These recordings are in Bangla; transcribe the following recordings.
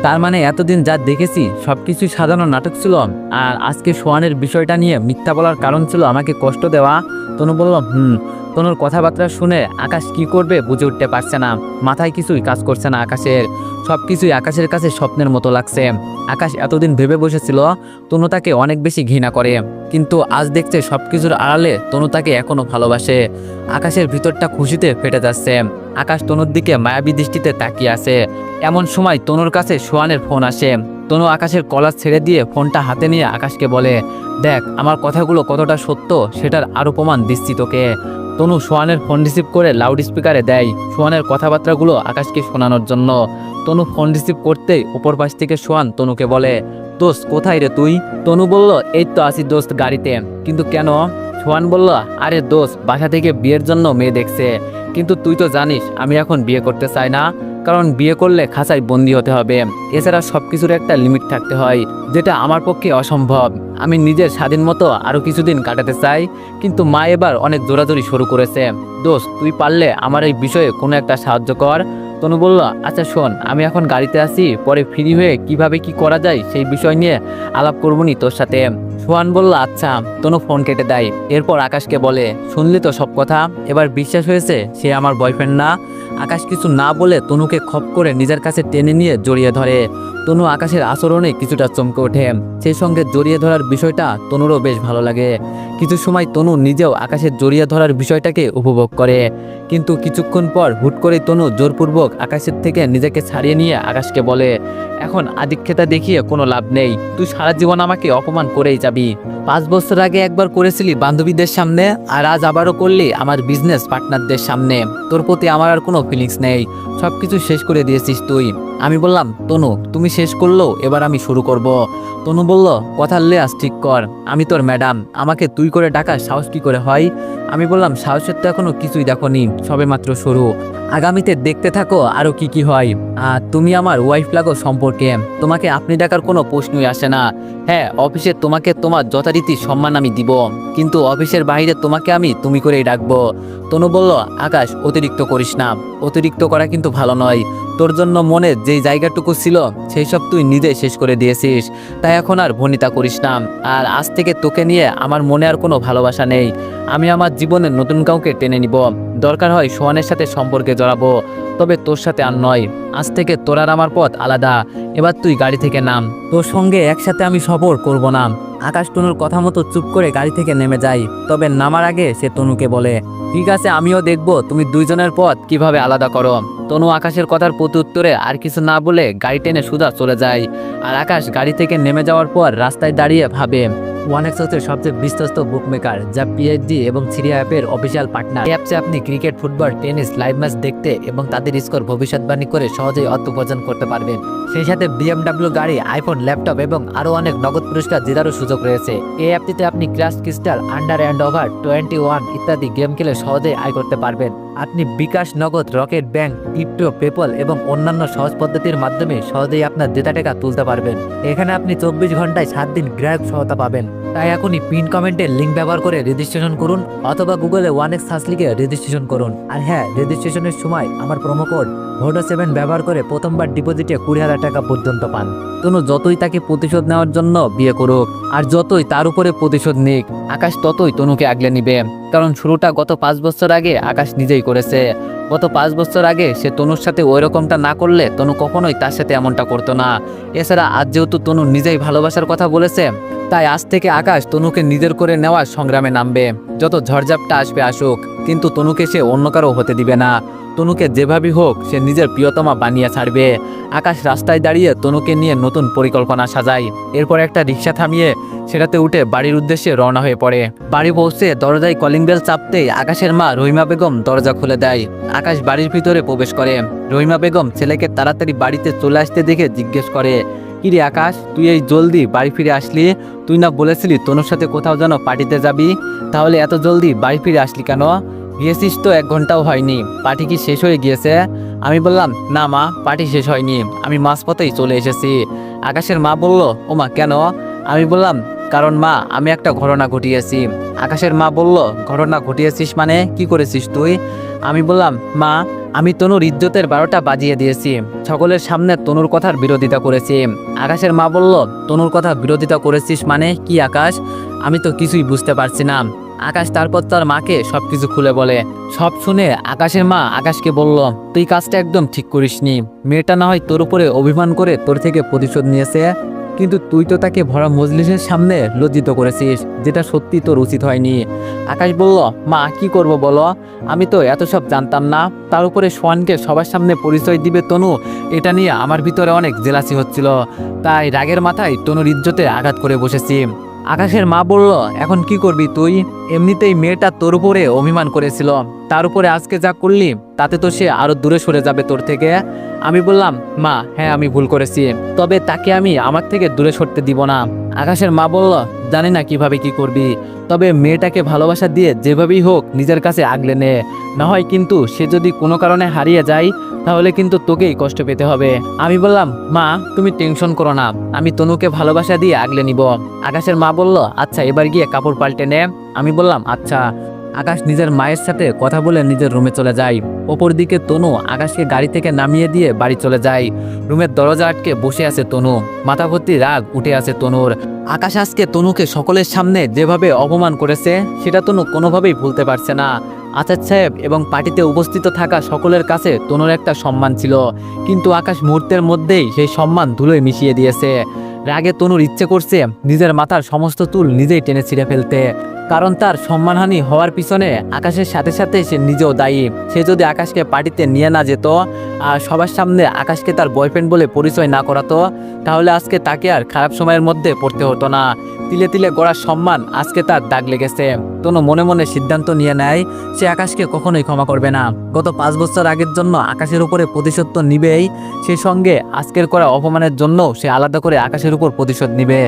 তার মানে এতদিন যা দেখেছি সবকিছুই সাজানো নাটক ছিল, আর আজকে সোহানের বিষয়টা নিয়ে মিথ্যা বলার কারণ ছিল আমাকে কষ্ট দেওয়া। তনু বলল তনুর কথাবার্তা শুনে আকাশ কি করবে বুঝে উঠতে পারছে না, মাথায় কিছুই কাজ করছে না আকাশের। সবকিছুই আকাশের কাছে স্বপ্নের মতো লাগছে। আকাশ এতদিন ভেবে বসেছিল তনু তাকে অনেক বেশি ঘৃণা করে, কিন্তু আজ দেখছে সবকিছুর আড়ালে তনু তাকে এখনো ভালোবাসে। আকাশের ভিতরটা খুশিতে ফেটে যাচ্ছে। আকাশ তনুর দিকে মায়াবী দৃষ্টিতে তাকিয়ে আছে। এমন সময় তনুর কাছে সোহানের ফোন আসে। তনু আকাশের কলার ছেড়ে দিয়ে ফোনটা হাতে নিয়ে আকাশকে বলে, দেখ আমার কথাগুলো কতটা সত্য সেটার আরও প্রমাণ দিচ্ছি তোকে। তনু সোহানের ফোন রিসিভ করে লাউড স্পিকারে দেয় সোহানের কথাবার্তাগুলো আকাশকে শোনানোর জন্য। তনু ফোন রিসিভ করতেই উপর পাশ থেকে সোহান তনুকে বলে, দোস্ত কোথায় রে তুই? তনু বলল, এই তো আছি দোস্ত গাড়িতে। কিন্তু কেন? সোহান বলল, আরে দোস্ত বাসা থেকে বিয়ের জন্য মেয়ে দেখছে, কিন্তু তুই তো জানিস আমি এখন বিয়ে করতে চাই না, কারণ বিয়ে করলে খাঁচায় বন্দি হতে হবে। এছাড়া সবকিছুর একটা লিমিট থাকতে হয়, যেটা আমার পক্ষে অসম্ভব। আমি নিজের স্বাধীন মতো আরো কিছুদিন কাটাতে চাই, কিন্তু মা এবার অনেক জোরাজোরি শুরু করেছে। দোস্ত তুই পারলে আমার এই বিষয়ে কোনো একটা সাহায্য কর। তনু বলল, আচ্ছা শোন, আমি এখন গাড়িতে আছি, পরে ফ্রি হয়ে কিভাবে কি করা যায় সেই বিষয় নিয়ে আলাপ করবনি তোর সাথে। সোহান বলল, আচ্ছা। তনু ফোন কেটে দেয়। এরপর আকাশকে বলে, শুনলি তো সব কথা, এবার বিশ্বাস হয়েছে সে আমার বয়ফ্রেন্ড না? আকাশ কিছু না বলে তনুকে খপ করে নিজের কাছে টেনে নিয়ে জড়িয়ে ধরে। তনু আকাশের আচরণে কিছুটা চমকে ওঠে। সেই সঙ্গে জড়িয়ে ধরার বিষয়টা তনুরও বেশ ভালো লাগে। কিছু সময় তনু নিজেও আকাশের জড়িয়ে ধরার বিষয়টাকে উপভোগ করে, কিন্তু কিছুক্ষণ পর হুট করে তনু জোরপূর্বক আকাশের থেকে নিজেকে ছাড়িয়ে নিয়ে আকাশকে বলে, এখন আধিক্যতা দেখিয়ে কোনো লাভ নেই, তুই সারা জীবন আমাকে অপমান করেই যাবি। 5 বছর আগে একবার করেছিলি বান্ধবীদের সামনে, আর আজ আবারও করলি আমার বিজনেস পার্টনারদের সামনে। তোর প্রতি আমার আর কোনো ফিলিংস নেই, সবকিছু শেষ করে দিয়েছিস তুই। আমি বললাম, তনু তুমি শেষ করলো, এবার আমি শুরু করব। তনু বলল, কথার লেয়াজ ঠিক কর, আমি তোর ম্যাডাম, আমাকে তুই করে ডাকার সাহস কি করে হয়? আমি বললাম, সাহসের তো এখনো কিছুই দেখোনি, সবে মাত্র শুরু। আগামীতে দেখতে থাকো আরো কি কি হয়। আর তুমি আমার ওয়াইফ লাগো সম্পর্কে, তোমাকে আপনি ডাকার কোনো প্রশ্নই আসে না। হ্যাঁ, অফিসে তোমাকে তোমার যথারীতি সম্মান আমি দিব, কিন্তু অফিসের বাইরে তোমাকে আমি তুমি করেই ডাকবো। তনু বলল, আকাশ অতিরিক্ত করিস না, অতিরিক্ত করা কিন্তু ভালো নয়। তোর জন্য মনে যেই জায়গাটুকু ছিল সেই সব তুই নিজে শেষ করে দিয়েছিস, তাই এখন আর ভনিতা করিস না। আর আজ থেকে তোকে নিয়ে আমার মনে আর কোনো ভালোবাসা নেই। আমি আমার জীবনে নতুন কাউকে টেনে নিব, দরকার হয় সোহানের সাথে সম্পর্কে জড়াবো, তবে তোর সাথে আর নয়। আজ থেকে তোর আর আমার পথ আলাদা। এবার তুই গাড়ি থেকে নাম, তোর সঙ্গে একসাথে আমি সফর করব না। আকাশ তনুর কথা মতো চুপ করে গাড়ি থেকে নেমে যায়। তবে নামার আগে সে তনুকে বলে, ঠিক আছে, আমিও দেখব তুমি দুইজনের পথ কিভাবে আলাদা করো। তনু আকাশের কথার প্রতি উত্তরে আর কিছু না বলে গাড়ি টেনে সোজা চলে যায়। আর আকাশ গাড়ি থেকে নেমে যাওয়ার পর রাস্তায় দাঁড়িয়ে ভাবে, ওয়ানেক্স হচ্ছে সবচেয়ে বিশ্বস্ত বুকমেকার, যা পিএইচডি এবং সিরিয়া অ্যাপের অফিসিয়াল পার্টনার। এই অ্যাপসে আপনি cricket, football, tennis live match দেখতে এবং তাদের স্কোর ভবিষ্যৎবাণী করে সহজেই অর্থ উপার্জন করতে পারবেন। সেই সাথে BMW গাড়ি, আইফোন, ল্যাপটপ এবং আরও অনেক নগদ পুরস্কার জেতারও সুযোগ রয়েছে। এই অ্যাপটিতে আপনি crash crystal, under and over 21 ইত্যাদি গেম খেলে সহজেই আয় করতে পারবেন। আপনি বিকাশ, নগদ, রকেট ব্যাংক, ক্রিপ্টো, পেপল এবং অন্যান্য সহজ পদ্ধতির মাধ্যমে সহজেই আপনার জেতা টাকা তুলতে পারবেন। এখানে আপনি 24 ঘন্টায় 7 দিন গ্রাহক সহায়তা পাবেন। তাই এখনই পিন কমেন্টের লিঙ্ক ব্যবহার করে রেজিস্ট্রেশন করুন, অথবা গুগলে ওয়ানেক্স সার্চ লিখে রেজিস্ট্রেশন করুন। আর হ্যাঁ, রেজিস্ট্রেশনের সময় আমার প্রোমো কোড VODO7 ব্যবহার করে প্রথমবার ডিপোজিটে 20,000 টাকা পর্যন্ত পান। তনু যতই তাকে প্রতিশোধ নেওয়ার জন্য বিয়ে করুক, আর যতই তার উপরে প্রতিশোধ নিক, আকাশ ততই তনুকে আগলে নিবে। কারণ শুরুটা গত 5 বছর আগে আকাশ নিজেই করেছে। গত 5 বছর আগে সে তনুর সাথে ওই রকমটা না করলে তনু কখনোই তার সাথে এমনটা করতো না। এছাড়া আজ যেহেতু তনু নিজেই ভালোবাসার কথা বলেছে, তাই আজ থেকে আকাশ তনুকে নিজের করে নেওয়ার সংগ্রামে নামবে। যত ঝড়ঝাপটা আসবে আসুক, কিন্তু তনুকে সে অন্য কারো হতে দিবে না। তনুকে যেভাবেই হোক সে নিজের প্রিয়তমা বানিয়ে ছাড়বে। আকাশ রাস্তায় দাঁড়িয়ে তনুকে নিয়ে নতুন পরিকল্পনা সাজায়। এরপর একটা রিক্সা থামিয়ে সেটাতে উঠে বাড়ির উদ্দেশ্যে রওনা হয়ে পড়ে। বাড়ি পৌঁছে দরজায় কলিং বেল চাপতেই আকাশের মা রহিমা বেগম দরজা খুলে দেয়। আকাশ বাড়ির ভিতরে প্রবেশ করে। রহিমা বেগম ছেলেকে তাড়াতাড়ি বাড়িতে চলে আসতে দেখে জিজ্ঞেস করে, কিরে আকাশ, তুই এই জলদি বাড়ি ফিরে আসলি? তুই না বলেছিলি তনুর সাথে কোথাও যেন পার্টিতে যাবি, তাহলে এত জলদি বাড়ি ফিরে আসলি কেন? গিয়েছিস তো 1 ঘন্টাও হয়নি, পার্টি কি শেষ হয়ে গিয়েছে? আমি বললাম, না মা, পার্টি শেষ হয়নি, আমি মাঝপথেই চলে এসেছি। আকাশের মা বলল, ওমা কেন? আমি বললাম, কারণ মা, আমি একটা ঘটনা ঘটিয়েছি। আকাশের মা বলল, ঘটনা ঘটিয়েছিস মানে কি করেছিস তুই? আমি বললাম, মা, আমি তনুর ইজ্জতের 12টা বাজিয়ে দিয়েছি, সকলের সামনে তনুর কথার বিরোধিতা করেছি। আকাশের মা বলল, তনুর কথা বিরোধিতা করেছিস মানে কি আকাশ? আমি তো কিছুই বুঝতে পারছি না। আকাশ তারপর তার মাকে সবকিছু খুলে বলে। সব শুনে আকাশের মা আকাশকে বলল, তুই কাজটা একদম ঠিক করিসনি। মেয়েটা না হয় তোর উপরে অভিমান করে তোর থেকে প্রতিশোধ নিয়েছে, কিন্তু তুই তো তাকে ভরা মজলিসের সামনে লজ্জিত করেছিস, যেটা সত্যি তোর উচিত হয়নি। আকাশ বলল, মা কি করব বলো, আমি তো এত সব জানতাম না। তার উপরে সোয়ানকে সবার সামনে পরিচয় দিবে তনু, এটা নিয়ে আমার ভিতরে অনেক জেলাসি হচ্ছিল, তাই রাগের মাথায় তনুর ইজ্জতে আঘাত করে বসেছি। আকাশের মা বলল, এখন কি করবি তুই? এমনিতেই মেয়েটা তোর উপরে অভিমান করেছিল, তার উপরে আজকে যা করলি তাতে তো সে আরো দূরে সরে যাবে তোর থেকে। আমি বললাম, মা হ্যাঁ আমি ভুল করেছি, তবে তাকে আমি আমার থেকে দূরে সরতে দিব না। আকাশের মা বলল, জানি না কিভাবে কি করবি, তবে মেয়েটাকে ভালোবাসা দিয়ে যেভাবেই হোক নিজের কাছে আগলে নে, না হয় কিন্তু সে যদি কোনো কারণে হারিয়ে যায় তাহলে কিন্তু তোকেই কষ্ট পেতে হবে। আমি বললাম, মা তুমি টেনশন করো না, আমি তনুকে ভালোবাসা দিয়ে আগলে নিব। আকাশের মা বলল, আচ্ছা এবার গিয়ে কাপড় পাল্টে নে। আমি বললাম, আচ্ছা। আকাশ নিজের মায়ের সাথে কথা বলে নিজের রুমে চলে যায়। অপরদিকে তনু আকাশকে গাড়ি থেকে নামিয়ে দিয়ে বাড়ি চলে যায়। রুমের দরজা আটকে বসে আছে তনু, মাথা ভর্তি রাগ উঠে আছে তনুর। আকাশ আজকে তনুকে সকলের সামনে যেভাবে অপমান করেছে সেটা তনু কোনোভাবেই ভুলতে পারছে না। আচার সাহেব এবং পার্টিতে উপস্থিত থাকা সকলের কাছে তনুর একটা সম্মান ছিল, কিন্তু আকাশ মুহূর্তের মধ্যেই সেই সম্মান ধুলোয় মিশিয়ে দিয়েছে। রাগে তনুর ইচ্ছে করছে নিজের মাথার সমস্ত চুল নিজেই টেনে ছিঁড়ে ফেলতে, কারণ তার সম্মানহানি হওয়ার পিছনে আকাশের সাথে সাথে সে নিজেও দায়ী। সে যদি আকাশকে পার্টিতে নিয়ে না যেত আর সবার সামনে আকাশকে তার বয়ফ্রেন্ড বলে পরিচয় না করাতো, তাহলে আজকে তাকে আর খারাপ সময়ের মধ্যে পড়তে হতো না। তিলে তিলে গড়ার সম্মান আজকে তার দাগ লেগেছে। তনু মনে মনে সিদ্ধান্ত নিয়ে নেয় সে আকাশকে কখনোই ক্ষমা করবে না। গত 5 বছর আগের জন্য আকাশের উপরে প্রতিশোধ তো নিবেই, সেই সঙ্গে আজকের করা অপমানের জন্য সে আলাদা করে আকাশের উপর প্রতিশোধ নিবে।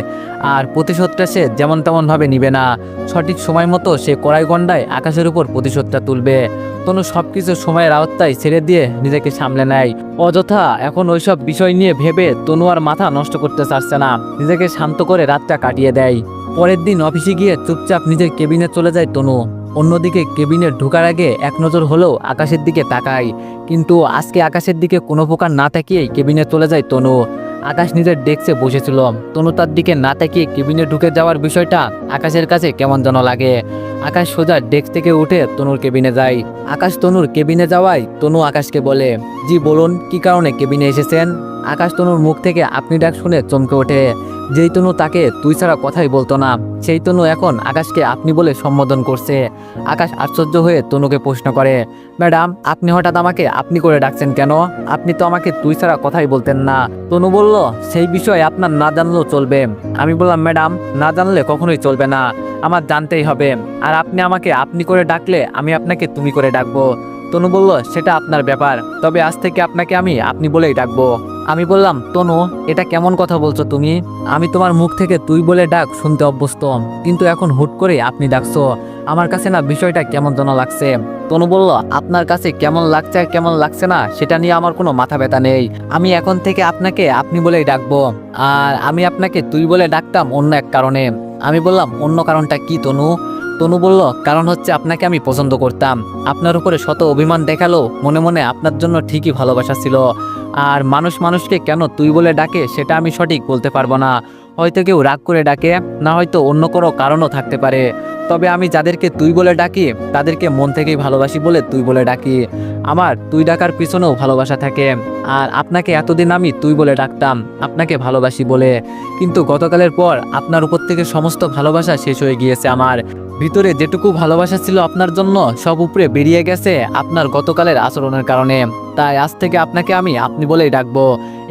আর প্রতিশোধটা সে যেমন তেমনভাবে নিবে না, সঠিক সময় মতো সে কড়াই গন্ডায় আকাশের উপর প্রতিশোধটা তুলবে। তনু সবকিছু সময়ের আওতায় ছেড়ে দিয়ে নিজেকে সামলে নেয়। অযথা এখন ওইসব বিষয় নিয়ে ভেবে তনু আর মাথা নষ্ট করতে চাচ্ছে না, নিজেকে শান্ত করে রাতটা কাটিয়ে দেয়। পরের দিন অফিসে গিয়ে চুপচাপ নিজের কেবিনে চলে যায় তনু। অন্যদিকে কেবিনে ঢোকার আগে এক নজর হলেও আকাশের দিকে তাকায়, কিন্তু আজকে আকাশের দিকে কোনো প্রকার না তাকিয়েই কেবিনে চলে যায় তনু। আকাশ নিজের ডেস্কে বসেছিল, তনু তার দিকে না তাকিয়ে কেবিনে ঢুকে যাওয়ার বিষয়টা আকাশের কাছে কেমন যেন লাগে। আকাশ সোজা ডেস্ক থেকে উঠে তনুর কেবিনে যায়। আকাশ তনুর কেবিনে যাওয়ায় তনু আকাশকে বলে, জি বলুন কি কারণে কেবিনে এসেছেন? আকাশ তনুর মুখ থেকে আপনি ডাক শুনে চমকে ওঠে। যেই তনু তাকে তুই ছাড়া কথাই বলতো না, সেই তনু এখন আকাশকে আপনি বলে সম্বোধন করছে। আকাশ আশ্চর্য হয়ে তনুকে প্রশ্ন করে, ম্যাডাম আপনি হঠাৎ আমাকে আপনি করে ডাকছেন কেন? আপনি তো আমাকে তুই ছাড়া কথাই বলতেন না। তনু বলল, সেই বিষয়ে আপনার না জানলেও চলবে। আমি বললাম, ম্যাডাম না জানলে কখনোই চলবে না, আমার জানতেই হবে। আর আপনি আমাকে আপনি করে ডাকলে আমি আপনাকে তুমি করে ডাকবো। তনু বলল, সেটা আপনার ব্যাপার, তবে আজ থেকে আপনাকে আমি আপনি বলেই ডাকবো। আমি বললাম, তনু এটা কেমন কথা বলছো তুমি? আমি তোমার মুখ থেকে তুই বলে ডাক শুনতে অভ্যস্ত, কিন্তু এখন হুট করে আপনি ডাকছো, আমার কাছে না বিষয়টা কেমন যেন লাগছে। তনু বলল, আপনার কাছে কেমন লাগছে আর কেমন লাগছে না সেটা নিয়ে আমার কোনো মাথা ব্যথা নেই, আমি এখন থেকে আপনাকে আপনি বলেই ডাকবো। আর আমি আপনাকে তুই বলে ডাকতাম অন্য এক কারণে। আমি বললাম, অন্য কারণটা কি তনু? তনু বলল, কারণ হচ্ছে আপনাকে আমি পছন্দ করতাম, আপনার উপরে শত অভিমান দেখালো মনে মনে আপনার জন্য ঠিকই ভালোবাসা ছিল। আর মানুষ মানুষকে কেন তুই বলে ডাকে সেটা আমি সঠিক বলতে পারবো না, হয়তো কেউ রাগ করে ডাকে, না হয়তো অন্য কোনো কারণও থাকতে পারে। তবে আমি যাদেরকে তুই বলে ডাকি তাদেরকে মন থেকেই ভালোবাসি বলে তুই বলে ডাকি। আমার তুই ডাকার পিছনেও ভালোবাসা থাকে। আর আপনাকে এতদিন আমি তুই বলে ডাকতাম আপনাকে ভালোবাসি বলে, কিন্তু গতকালের পর আপনার উপর থেকে সমস্ত ভালোবাসা শেষ হয়ে গিয়েছে। আমার ভিতরে যেটুকু ভালোবাসা ছিল আপনার জন্য সব উপরে বেরিয়ে গেছে আপনার গতকালের আচরণের কারণে। তাই আজ থেকে আপনাকে আমি আপনি বলেই ডাকবো।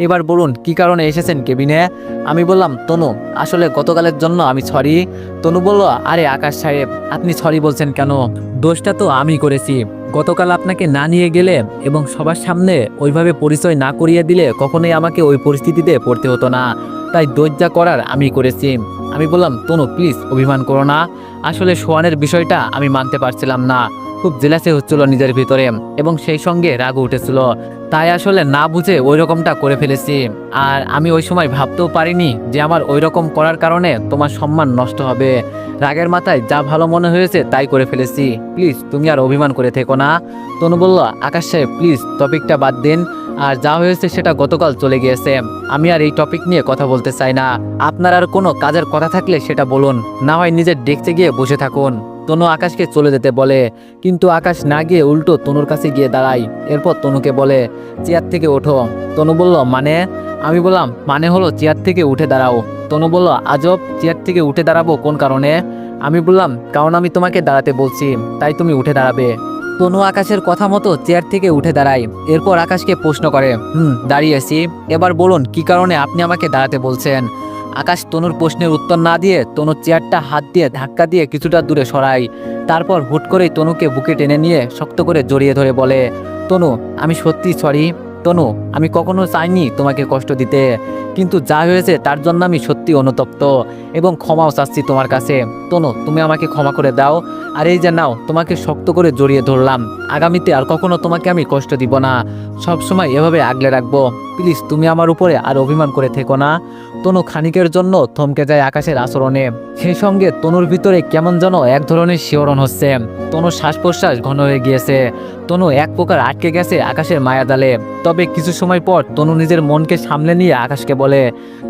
এবার বলুন কি কারণে এসেছেন কেবিনে? আমি বললাম, তনু আসলে গতকালের জন্য আমি সরি। তনু বলল, আরে আকাশ সাহেব আপনি সরি বলছেন কেন? দোষটা তো আমি করেছি, গতকাল আপনাকে না নিয়ে গেলে এবং সবার সামনে ওইভাবে পরিচয় না করিয়ে দিলে কখনোই আমাকে ওই পরিস্থিতিতে পড়তে হতো না, তাই দোষ যা করার আমি করেছি। আমি বললাম, তনু প্লিজ অভিমান করো না, আসলে সোহানের বিষয়টা আমি মানতে পারছিলাম না, খুব জেলাসি হচ্ছিল নিজের ভিতরে এবং সেই সঙ্গে রাগ উঠেছিল, তাই আসলে না বুঝে ওই রকমটা করে ফেলেছি। আর আমি ওই সময় ভাবতেও পারিনি যে আমার ওই রকম করার কারণে তোমার সম্মান নষ্ট হবে। রাগের মাথায় যা ভালো মনে হয়েছে তাই করে ফেলেছি, প্লিজ তুমি আর অভিমান করে থেকো না। তনু বলল, আকাশ সাহেব প্লিজ টপিকটা বাদ দিন, আর যা হয়েছে সেটা গতকাল চলে গিয়েছে, আমি আর এই টপিক নিয়ে কথা বলতে চাই না। আপনার আর কোনো কাজের কথা থাকলে সেটা বলুন, না হয় নিজের ডেস্কে গিয়ে বসে থাকুন। তনু আকাশকে চলে যেতে বলে, কিন্তু আকাশ না গিয়ে উল্টো তনুর কাছে গিয়ে দাঁড়ায়। এরপর তনুকে বলে, চেয়ার থেকে ওঠো। তনু বলল, মানে? আমি বললাম, মানে হলো চেয়ার থেকে উঠে দাঁড়াও। তনু বলল, আজব, চেয়ার থেকে উঠে দাঁড়াবো কোন কারণে? আমি বললাম, কারণ আমি তোমাকে দাঁড়াতে বলছি, তাই তুমি উঠে দাঁড়াবে। তনু আকাশের কথা মতো চেয়ার থেকে উঠে দাঁড়ায়। এরপর আকাশকে প্রশ্ন করে, দাঁড়িয়েছি, এবার বলুন কি কারণে আপনি আমাকে দাঁড়াতে বলছেন? আকাশ তনুর প্রশ্নের উত্তর না দিয়ে তনুর চেয়ারটা হাত দিয়ে ধাক্কা দিয়ে কিছুটা দূরে সরায়। তারপর হুট করেই তনুকে বুকে টেনে নিয়ে শক্ত করে জড়িয়ে ধরে বলে, তনু আমি সত্যি সরি। তনু, আমি কখনো চাইনি তোমাকে কষ্ট দিতে, কিন্তু যা হয়েছে তার জন্য আমি সত্যি অনুতপ্ত এবং ক্ষমাও চাচ্ছি তোমার কাছে। তনু, তুমি আমাকে ক্ষমা করে দাও। আর এই যে নাও, তোমাকে শক্ত করে জড়িয়ে ধরলাম, আগামীতে আর কখনো তোমাকে আমি কষ্ট দিব না, সব সময় এভাবে আগলে রাখবো। প্লিজ তুমি আমার উপরে আর অভিমান করে থেকো না। তনু খানিকের জন্য থমকে যায় আকাশের আচরণে। সেই সঙ্গে তনুর ভিতরে কেমন যেন এক ধরনের শিহরণ হচ্ছে। তনুর শ্বাস প্রশ্বাস ঘন হয়ে গিয়েছে। তনু এক প্রকার আটকে গেছে আকাশের মায়াজালে। তবে কিছু সময় পর তনু নিজের মনকে সামলে নিয়ে আকাশকে বলে,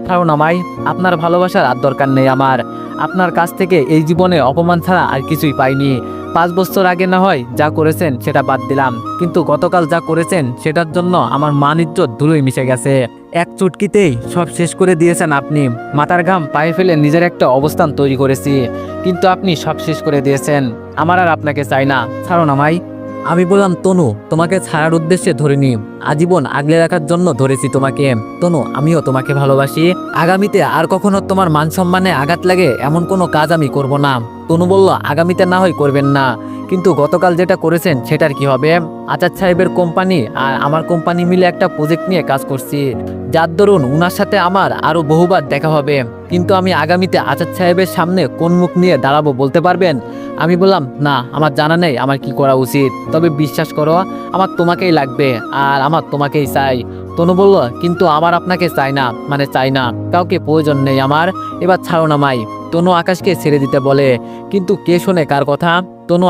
কারণ আমায় আপনার ভালোবাসার আর দরকার নেই আমার। আপনার কাছ থেকে এই জীবনে অপমান ছাড়া আর কিছুই পাইনি। 5 বছর আগে না হয় যা করেছেন সেটা বাদ দিলাম, কিন্তু গতকাল যা করেছেন সেটার জন্য আমার মান ইজ্জত ধুলোয় মিশে গেছে। এক চুটকিতেই সব শেষ করে দিয়েছেন আপনি। মাথার ঘাম পায়ে ফেলে নিজের একটা অবস্থান তৈরি করেছি, কিন্তু আপনি সব শেষ করে দিয়েছেন। আমার আর আপনাকে চাই না, ছাড়ুন আমায়। আমি বললাম, তনু তোমাকে ছাড়ার উদ্দেশ্যে ধরিনি, আজীবন আগলে রাখার জন্য ধরেছি তোমাকে। তনু, আমিও তোমাকে ভালোবাসি, আগামীতে আর কখনো তোমার মান সম্মানে আঘাত লাগে এমন কোনো কাজ আমি করব না। তনু বলল, আগামীতে না হয় করবেন না, কিন্তু গতকাল যেটা করেছেন সেটার কি হবে? আচার সাহেবের কোম্পানি আর আমার কোম্পানি মিলে একটা প্রজেক্ট নিয়ে কাজ করছি, যার দরুন উনার সাথে আমার আরো বহুবার দেখা হবে, কিন্তু আমি আগামীতে আচার সাহেবের সামনে কোন মুখ নিয়ে দাঁড়াবো বলতে পারবেন? আমি বললাম, না, আমার জানা নেই আমার কি করা উচিত, তবে বিশ্বাস করো আমার তোমাকেই লাগবে আর আমার তোমাকেই চাই। তনু বলল, কিন্তু আমার আপনাকে চাই না, মানে চাই না, কাউকে প্রয়োজন নেই আমার, এবার ছাড়ো না মাই। তনু আকাশকে ছেড়ে দিতে বলে, কিন্তু কে শোনে কার কথা? তনু